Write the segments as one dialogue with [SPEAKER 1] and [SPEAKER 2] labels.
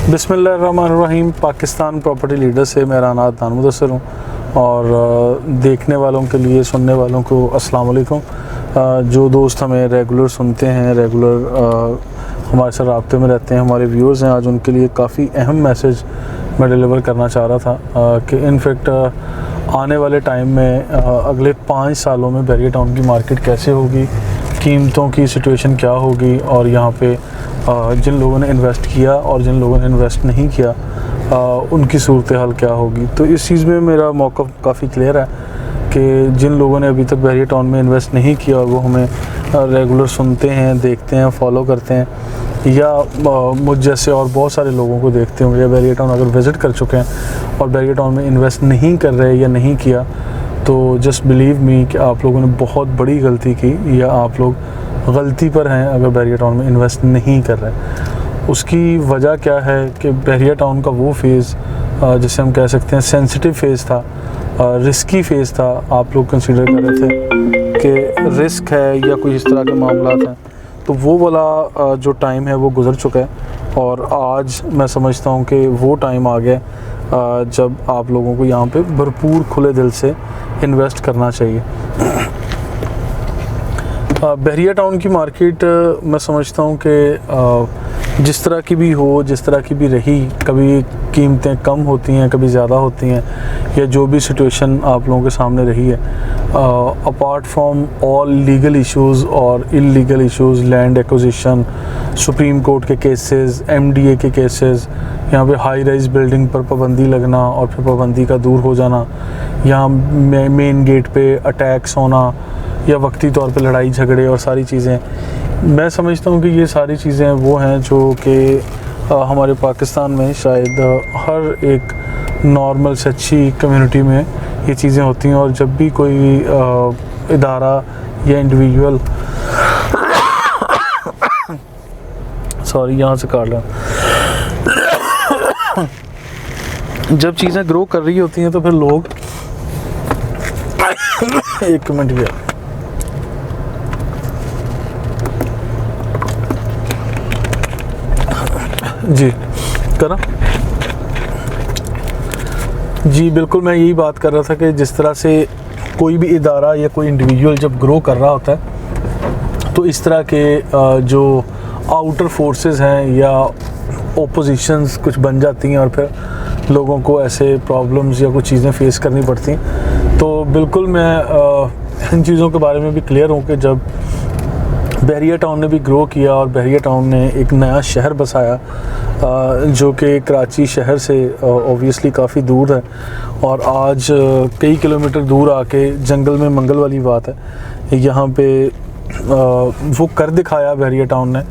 [SPEAKER 1] बिस्मिल्लाहिर्रहमानिर्रहीम। Pakistan property leader से मैं रानात नान मुदस्सिर हूँ और देखने वालों के लिए, सुनने वालों को अस्सलाम वालेकुम। जो दोस्त हमें रेगुलर सुनते हैं, रेगुलर हमारे साथ राब्ते में रहते हैं, हमारे व्यूअर्स हैं, आज उनके लिए काफ़ी अहम मैसेज मैं डिलीवर करना चाह रहा था कि इनफैक्ट आने वाले टाइम में अगले 5 सालों में बैरियर टाउन की मार्केट कैसे होगी, कीमतों की सिचुएशन क्या होगी और यहाँ पे जिन लोगों ने इन्वेस्ट किया और जिन लोगों ने इन्वेस्ट नहीं किया उनकी सूरत हाल क्या होगी। तो इस चीज़ में मेरा मौक़िफ़ काफ़ी क्लियर है कि जिन लोगों ने अभी तक बैरियर टाउन में इन्वेस्ट नहीं किया और वो हमें रेगुलर सुनते हैं, देखते हैं, फॉलो करते हैं, या मुझ जैसे और बहुत सारे लोगों को देखते होंगे या बैरियर टाउन अगर विज़िट कर चुके हैं और बैरियर टाउन में इन्वेस्ट नहीं कर रहे या नहीं किया, तो जस्ट बिलीव मी कि आप लोगों ने बहुत बड़ी गलती की या आप लोग गलती पर हैं अगर बैरियर टाउन में इन्वेस्ट नहीं कर रहे। उसकी वजह क्या है कि बैरियर टाउन का वो फेज़ जिसे हम कह सकते हैं सेंसिटिव फेज़ था, रिस्की फेज़ था। आप लोग कंसीडर कर रहे थे कि रिस्क है या कोई इस तरह के मामलात हैं, तो वो वाला जो टाइम है वो गुज़र चुका है और आज मैं समझता हूँ कि वो टाइम आ गया जब आप लोगों को यहाँ पे भरपूर खुले दिल से इन्वेस्ट करना चाहिए। बैरियर टाउन की मार्केट मैं समझता हूँ कि जिस तरह की भी हो, जिस तरह की भी रही, कभी कीमतें कम होती हैं, कभी ज़्यादा होती हैं, या जो भी सिचुएशन आप लोगों के सामने रही है, apart from all legal issues और illegal issues, land acquisition, supreme court के केसेस, MDA के केसेस, यहाँ पे हाई राइज बिल्डिंग पर पाबंदी लगना और फिर पाबंदी का दूर हो जाना, यहाँ मेन गेट पे अटैक्स होना या वक्ती तौर पे लड़ाई झगड़े और सारी चीज़ें, मैं समझता हूँ कि ये सारी चीज़ें वो हैं जो कि हमारे पाकिस्तान में शायद हर एक नॉर्मल से अच्छी कम्युनिटी में ये चीज़ें होती हैं। और जब भी कोई इदारा या इंडिविजुअल यहाँ से काट लें, जब चीज़ें ग्रो कर रही होती हैं तो फिर लोग एक मिनट गया जी करा जी बिल्कुल, मैं यही बात कर रहा था कि जिस तरह से कोई भी इदारा या कोई इंडिविजुअल जब ग्रो कर रहा होता है तो इस तरह के जो आउटर फोर्सेस हैं या ओपोजिशंस कुछ बन जाती हैं और फिर लोगों को ऐसे प्रॉब्लम्स या कुछ चीज़ें फेस करनी पड़ती हैं। तो बिल्कुल मैं इन चीज़ों के बारे में भी क्लियर हूँ कि जब बैरियर टाउन ने भी ग्रो किया और बैरियर टाउन ने एक नया शहर बसाया जो कि कराची शहर से ऑब्वियसली काफ़ी दूर है और आज कई किलोमीटर दूर आके जंगल में मंगल वाली बात है। यहाँ पे वो कर दिखाया बैरियर टाउन ने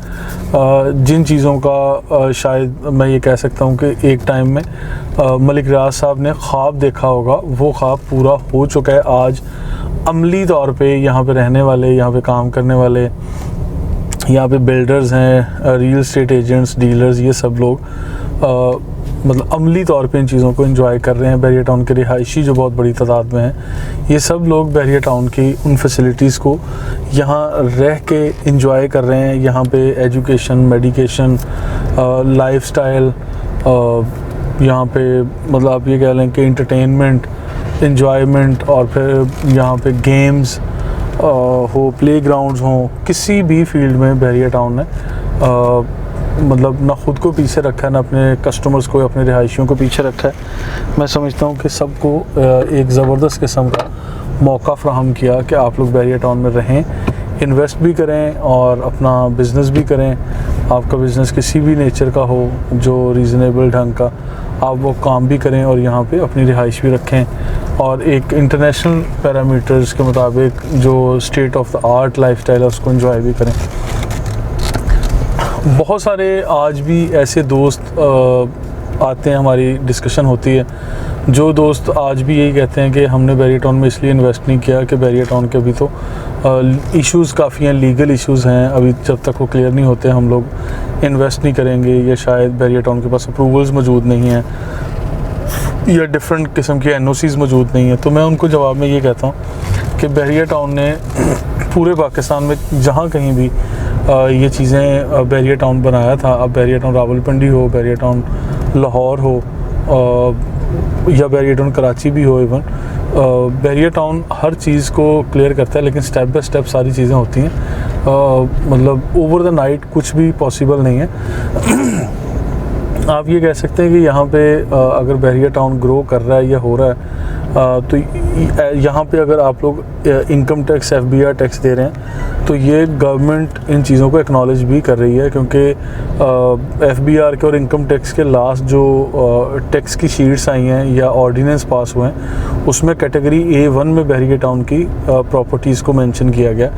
[SPEAKER 1] जिन चीज़ों का शायद मैं ये कह सकता हूँ कि एक टाइम में मलिक रियाज साहब ने ख्वाब देखा होगा, वो ख्वाब पूरा हो चुका है। आज अमली तौर पे यहाँ पे रहने वाले, यहाँ पे काम करने वाले, यहाँ पे बिल्डर्स हैं, रियल एस्टेट एजेंट्स, डीलर्स, ये सब लोग मतलब अमली तौर पे इन चीज़ों को एंजॉय कर रहे हैं। बैरियर टाउन के रिहायशी जो बहुत बड़ी तादाद में हैं, ये सब लोग बैरियर टाउन की उन फैसिलिटीज़ को यहाँ रह के एंजॉय कर रहे हैं। यहाँ पे एजुकेशन, मेडिकेशन, लाइफस्टाइल, यहाँ पे मतलब आप ये कह लें कि इंटरटेनमेंट, एंजॉयमेंट, और फिर यहाँ पे गेम्स हो, प्लेग्राउंड्स हों, किसी भी फील्ड में बैरियर टाउन ने मतलब ना ख़ुद को पीछे रखा है, ना अपने कस्टमर्स को, अपने रिहायशियों को पीछे रखा है। मैं समझता हूँ कि सबको एक ज़बरदस्त किस्म का मौका फ़राहम किया कि आप लोग बैरियर टाउन में रहें, इन्वेस्ट भी करें और अपना बिज़नेस भी करें। आपका बिज़नेस किसी भी नेचर का हो, जो रीज़नेबल ढंग का, आप वो काम भी करें और यहाँ पे अपनी रिहाइश भी रखें और एक इंटरनेशनल पैरामीटर्स के मुताबिक जो state of the art lifestyle है उसको एंजॉय भी करें। बहुत सारे आज भी ऐसे दोस्त आते हैं, हमारी डिस्कशन होती है, जो दोस्त आज भी यही कहते हैं कि हमने बैरियर टाउन में इसलिए इन्वेस्ट नहीं किया कि बैरियर टाउन के अभी तो इश्यूज़ काफ़ी हैं, लीगल इश्यूज़ हैं, अभी जब तक वो क्लियर नहीं होते हम लोग इन्वेस्ट नहीं करेंगे, या शायद बैरियर टाउन के पास अप्रूवल्स मौजूद नहीं हैं या डिफरेंट किस्म की NOCs मौजूद नहीं है। तो मैं उनको जवाब में ये कहता हूँ कि बैरियर टाउन ने पूरे पाकिस्तान में जहाँ कहीं भी ये चीज़ें बैरियर टाउन बनाया था। अब बैरियर टाउन रावलपिंडी हो, बैरियर टाउन लाहौर हो, या बैरियर टाउन कराची भी हो, इवन बैरियर टाउन हर चीज़ को क्लियर करता है, लेकिन स्टेप बाय स्टेप सारी चीज़ें होती हैं। मतलब ओवर द नाइट कुछ भी पॉसिबल नहीं है। आप ये कह सकते हैं कि यहाँ पे अगर बैरियर टाउन ग्रो कर रहा है या हो रहा है, तो यहाँ पे अगर आप लोग इनकम टैक्स FBR टैक्स दे रहे हैं तो ये गवर्नमेंट इन चीज़ों को एक्नॉलेज भी कर रही है, क्योंकि FBR के और इनकम टैक्स के लास्ट जो टैक्स की शीट्स आई हैं या ऑर्डिनेंस पास हुए हैं उसमें कैटेगरी A1 में बैरियर टाउन की प्रॉपर्टीज़ को मेंशन किया गया।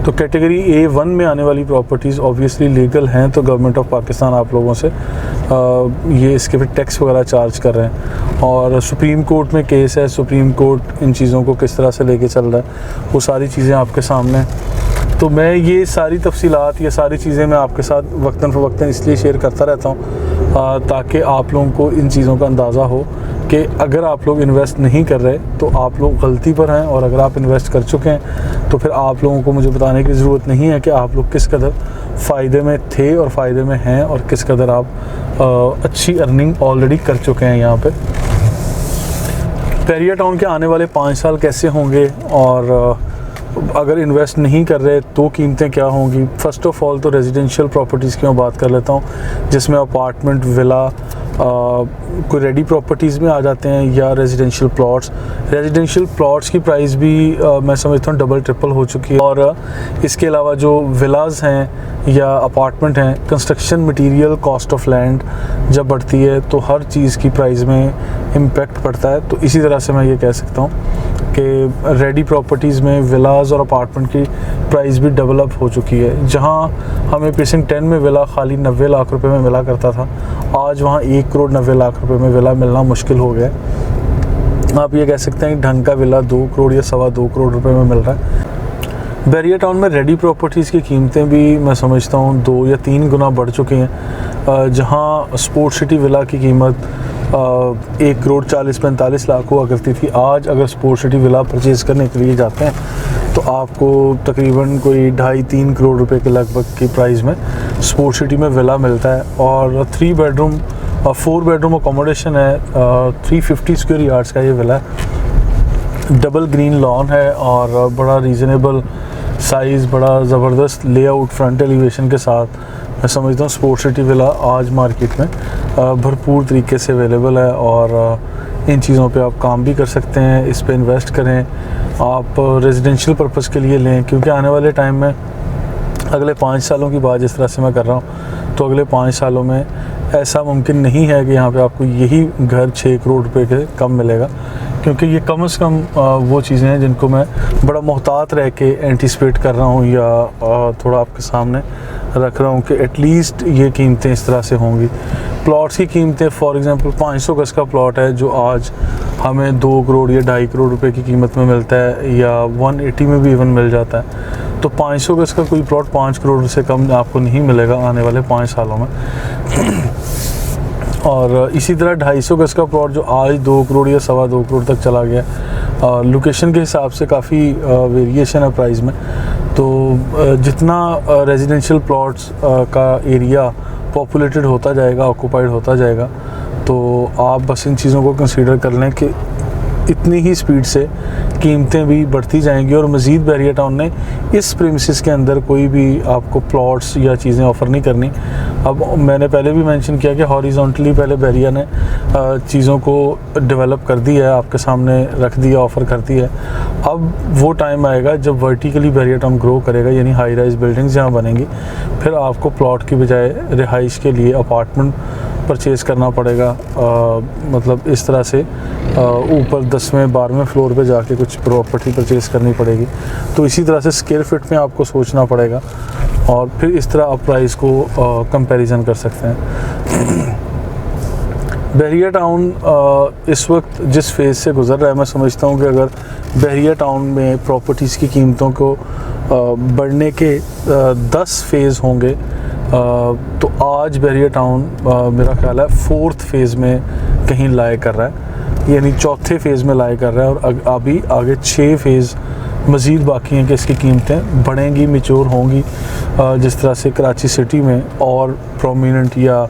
[SPEAKER 1] तो कैटेगरी A1 में आने वाली प्रॉपर्टीज़ ऑब्वियसली लीगल हैं, तो गवर्नमेंट ऑफ पाकिस्तान आप लोगों से ये इसके पे टैक्स वगैरह चार्ज कर रहे हैं। और सुप्रीम कोर्ट में केस है, सुप्रीम कोर्ट इन चीज़ों को किस तरह से लेके चल रहा है वो सारी चीज़ें आपके सामने हैं। तो मैं ये सारी तफसीलात, ये सारी चीज़ें मैं आपके साथ वक्तन फ़वक्तन इसलिए शेयर करता रहता हूँ ताकि आप लोगों को इन चीज़ों का अंदाज़ा हो कि अगर आप लोग इन्वेस्ट नहीं कर रहे तो आप लोग गलती पर हैं, और अगर आप इन्वेस्ट कर चुके हैं तो फिर आप लोगों को मुझे बताने की ज़रूरत नहीं है कि आप लोग किस कदर फ़ायदे में थे और फ़ायदे में हैं, और किस कदर आप अच्छी अर्निंग ऑलरेडी कर चुके हैं यहाँ पे। बैरियर टाउन के आने वाले 5 साल कैसे होंगे, और अगर इन्वेस्ट नहीं कर रहे तो कीमतें क्या होंगी। फ़र्स्ट ऑफ़ ऑल तो रेजिडेंशियल प्रॉपर्टीज़ की मैं बात कर लेता हूँ, जिसमें अपार्टमेंट, विला, कोई रेडी प्रॉपर्टीज़ में आ जाते हैं, या रेजिडेंशियल प्लॉट्स। रेजिडेंशियल प्लॉट्स की प्राइस भी मैं समझता हूँ डबल ट्रिपल हो चुकी है। और इसके अलावा जो विलाज़ हैं या अपार्टमेंट हैं, construction material, cost of land जब बढ़ती है तो हर चीज़ की प्राइस में इम्पेक्ट पड़ता है। तो इसी तरह से मैं ये कह सकता हूँ कि रेडी प्रॉपर्टीज़ में विलाज़ और अपार्टमेंट की प्राइस भी डेवलप हो चुकी है। जहाँ हमें प्रीसिंक्ट 10 में विला खाली 90 लाख रुपए में मिला करता था, आज वहाँ 1 करोड़ 90 लाख रुपए में विला मिलना मुश्किल हो गया। आप ये कह सकते हैं कि ढंग का विला 2 करोड़ या 2.25 करोड़ रुपए में मिल रहा है। बैरियर टाउन में रेडी प्रॉपर्टीज़ की कीमतें भी मैं समझता हूँ 2 या 3 गुना बढ़ चुकी हैं। जहाँ स्पोर्ट्स सिटी विला की कीमत 1 करोड़ 40-45 लाख हुआ करती थी, आज अगर स्पोर्ट्स सिटी विला परचेज़ करने के लिए जाते हैं तो आपको तकरीबन कोई 2.5-3 करोड़ रुपए के लगभग की प्राइस में स्पोर्ट्स सिटी में विला मिलता है। और 3 बेडरूम और 4 बेडरूम अकोमोडेशन है, 350 स्क्वायर यार्ड्स का ये विला है। डबल ग्रीन लॉन है और बड़ा रीज़नेबल साइज़, बड़ा ज़बरदस्त लेआउट फ्रंट एलिवेशन के साथ मैं समझता हूँ स्पोर्ट्स सिटी विला आज मार्केट में भरपूर तरीके से अवेलेबल है। और इन चीज़ों पे आप काम भी कर सकते हैं, इस पे इन्वेस्ट करें, आप रेजिडेंशियल पर्पज़ के लिए लें, क्योंकि आने वाले टाइम में अगले 5 सालों की बात जिस तरह से मैं कर रहा हूँ तो अगले 5 सालों में ऐसा मुमकिन नहीं है कि यहाँ पे आपको यही घर 6 करोड़ रुपए के कम मिलेगा, क्योंकि ये कम से कम वो चीज़ें हैं जिनको मैं बड़ा मोहतात रह के एंटिसिपेट कर रहा हूँ या थोड़ा आपके सामने रख रहा हूँ कि एटलीस्ट ये कीमतें इस तरह से होंगी। प्लॉट्स की कीमतें फॉर एग्जांपल 500 गज़ का प्लॉट है जो आज हमें 2 करोड़ या 2.5 करोड़ रुपए की कीमत में मिलता है, या 180 में भी इवन मिल जाता है। तो 500 गज़ का कोई प्लॉट 5 करोड़ से कम आपको नहीं मिलेगा आने वाले 5 सालों में। और इसी तरह 250 गज़ का प्लॉट जो आज 2 करोड़ या 2.25 करोड़ तक चला गया, लोकेशन के हिसाब से काफ़ी वेरिएशन है प्राइस में। तो जितना रेजिडेंशियल प्लॉट्स का एरिया पॉपुलेटेड होता जाएगा, ऑक्यूपाइड होता जाएगा, तो आप बस इन चीज़ों को कंसीडर कर लें कि इतनी ही स्पीड से कीमतें भी बढ़ती जाएंगी। और मज़ीद बैरियर टाउन ने इस प्रीमिसेस के अंदर कोई भी आपको प्लॉट्स या चीज़ें ऑफ़र नहीं करनी। अब मैंने पहले भी मेंशन किया कि हॉरिजॉन्टली पहले बैरियर ने चीज़ों को डेवलप कर दी है, आपके सामने रख दिया, ऑफ़र कर दी है। अब वो टाइम आएगा जब वर्टिकली बैरियर टाउन ग्रो करेगा, यानी हाई राइज बिल्डिंग्स यहाँ बनेंगी, फिर आपको प्लॉट की बजाय रिहाइश के लिए अपार्टमेंट परचेज़ करना पड़ेगा। मतलब इस तरह से ऊपर 10वें 12वें फ्लोर पे जाके कुछ प्रॉपर्टी परचेज़ करनी पड़ेगी। तो इसी तरह से स्क्वायर फीट में आपको सोचना पड़ेगा, और फिर इस तरह आप प्राइस को कंपैरिजन कर सकते हैं। बैरियर टाउन इस वक्त जिस फेज़ से गुज़र रहा है, मैं समझता हूँ कि अगर बैरियर टाउन में प्रॉपर्टीज़ की कीमतों को बढ़ने के 10 फेज़ होंगे, तो आज बैरियर टाउन मेरा ख्याल है 4th फेज़ में कहीं लाए कर रहा है, यानी 4थे फेज़ में लाए कर रहा है। और अभी आगे 6 फेज़ मज़ीद बाकी हैं कि इसकी कीमतें बढ़ेंगी, मैच्योर होंगी। जिस तरह से कराची सिटी में और प्रोमिनेंट या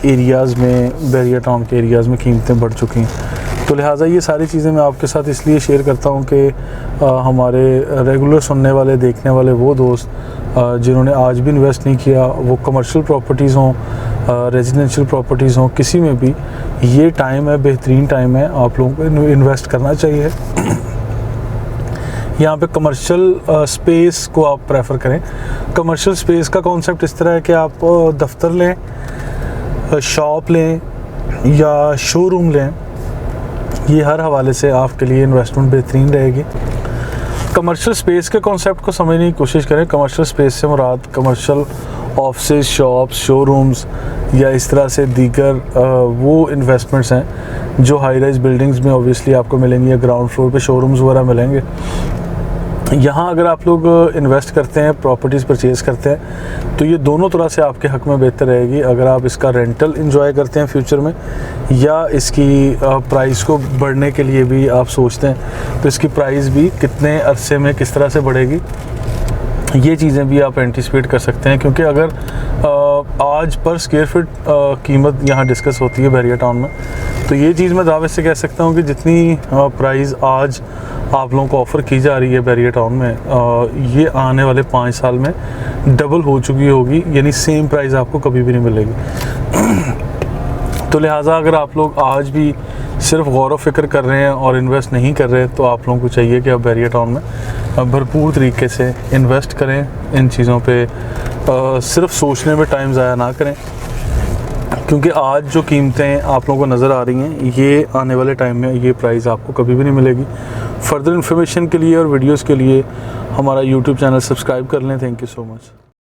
[SPEAKER 1] एरियाज़ में, बैरिया टाउन के एरियाज़ में कीमतें बढ़ चुकी हैं। तो लिहाजा ये सारी चीज़ें मैं आपके साथ इसलिए शेयर करता हूँ कि हमारे रेगुलर सुनने वाले, देखने वाले वो दोस्त जिन्होंने आज भी इन्वेस्ट नहीं किया, वो कमर्शियल प्रॉपर्टीज़ हों, रेजिडेंशियल प्रॉपर्टीज़ हों, किसी में भी ये टाइम है, बेहतरीन टाइम है, आप लोगों को इन्वेस्ट करना चाहिए। यहाँ पे कमर्शियल स्पेस को आप प्रेफर करें। कमर्शियल स्पेस का कॉन्सेप्ट इस तरह है कि आप दफ्तर लें, शॉप लें या शोरूम लें, ये हर हवाले से आपके लिए इन्वेस्टमेंट बेहतरीन रहेगी। कमर्शियल स्पेस के कॉन्सेप्ट को समझने की कोशिश करें। कमर्शियल स्पेस से मुराद कमर्शियल ऑफिस, शॉप्स, शोरूम्स या इस तरह से दीगर वो इन्वेस्टमेंट्स हैं जो हाई राइज बिल्डिंग्स में ऑब्वियसली आपको मिलेंगी या ग्राउंड फ्लोर पे शोरूम्स वगैरह मिलेंगे। यहाँ अगर आप लोग इन्वेस्ट करते हैं, प्रॉपर्टीज़ परचेज़ करते हैं, तो ये दोनों तरह से आपके हक़ में बेहतर रहेगी। अगर आप इसका रेंटल एंजॉय करते हैं फ्यूचर में, या इसकी प्राइस को बढ़ने के लिए भी आप सोचते हैं, तो इसकी प्राइस भी कितने अरसे में किस तरह से बढ़ेगी, ये चीज़ें भी आप एंटिसिपेट कर सकते हैं। क्योंकि अगर आज पर स्क्वायर फीट कीमत यहाँ डिस्कस होती है बैरिया टाउन में, तो ये चीज़ मैं दावे से कह सकता हूँ कि जितनी प्राइस आज आप लोगों को ऑफ़र की जा रही है बैरिया टाउन में, ये आने वाले 5 साल में डबल हो चुकी होगी, यानी सेम प्राइस आपको कभी भी नहीं मिलेगी। तो लिहाजा अगर आप लोग आज भी सिर्फ गौर व फिक्र कर रहे हैं और इन्वेस्ट नहीं कर रहे, तो आप लोगों को चाहिए कि आप बैरिया टाउन में भरपूर तरीके से इन्वेस्ट करें। इन चीज़ों पे सिर्फ सोचने में टाइम ज़ाया ना करें, क्योंकि आज जो कीमतें आप लोगों को नज़र आ रही हैं, ये आने वाले टाइम में ये प्राइस आपको कभी भी नहीं मिलेगी। फर्दर इन्फॉर्मेशन के लिए और वीडियोज़ के लिए हमारा यूट्यूब चैनल सब्सक्राइब कर लें। Thank you so much.